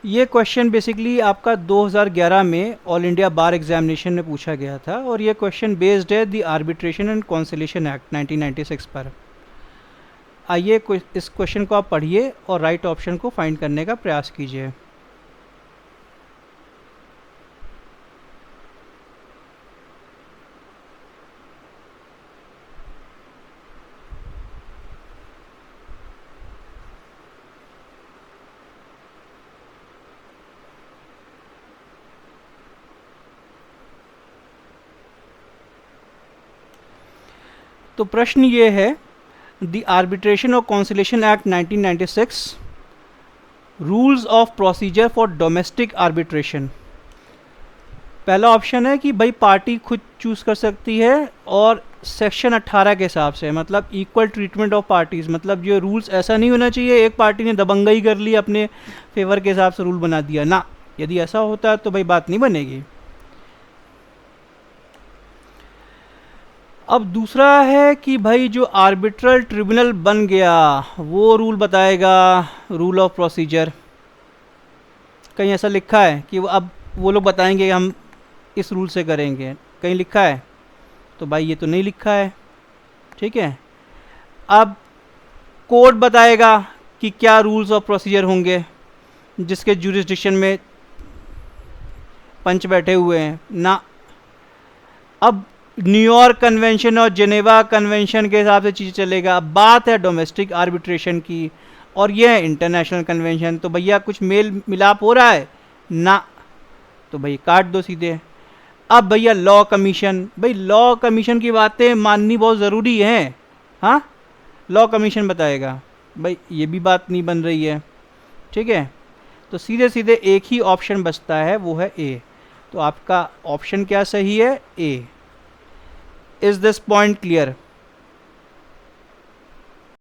ये question basically आपका 2011 में ऑल इंडिया बार एग्जामिनेशन में पूछा गया था और ये क्वेश्चन बेस्ड है the arbitration and conciliation act 1996 पर। आइए इस क्वेश्चन को आप पढ़िए और राइट ऑप्शन को फाइंड करने का प्रयास कीजिए। तो प्रश्न ये है, द आर्बिट्रेशन और conciliation act 1996 rules of procedure for domestic arbitration. पहला ऑप्शन है कि भाई पार्टी खुद चूज़ कर सकती है और सेक्शन 18 के हिसाब से, मतलब इक्वल ट्रीटमेंट ऑफ पार्टीज़, मतलब ये रूल्स ऐसा नहीं होना चाहिए एक पार्टी ने दबंगई कर ली अपने फेवर के हिसाब से रूल बना दिया ना। यदि ऐसा होता है तो भाई बात नहीं बनेगी। अब दूसरा है कि भाई जो आर्बिट्रल ट्रिब्यूनल बन गया वो रूल बताएगा, रूल ऑफ प्रोसीजर। कहीं ऐसा लिखा है कि वो लोग बताएंगे कि हम इस रूल से करेंगे, कहीं लिखा है? तो भाई ये तो नहीं लिखा है, ठीक है। अब कोर्ट बताएगा कि क्या रूल्स ऑफ प्रोसीजर होंगे जिसके जुरिस्डिक्शन में पंच बैठे हुए हैं ना। अब न्यूयॉर्क कन्वेंशन और जेनेवा कन्वेंशन के हिसाब से चीज़ चलेगा। अब बात है डोमेस्टिक आर्बिट्रेशन की और ये है इंटरनेशनल कन्वेंशन, तो भैया कुछ मेल मिलाप हो रहा है ना, तो भाई काट दो सीधे। अब भैया लॉ कमीशन, भाई लॉ कमीशन की बातें माननी बहुत ज़रूरी है। हाँ, लॉ कमीशन बताएगा, भाई ये भी बात नहीं बन रही है, ठीक है। तो सीधे सीधे एक ही ऑप्शन बचता है, वो है ए। तो आपका ऑप्शन क्या सही है? A. Is this point clear?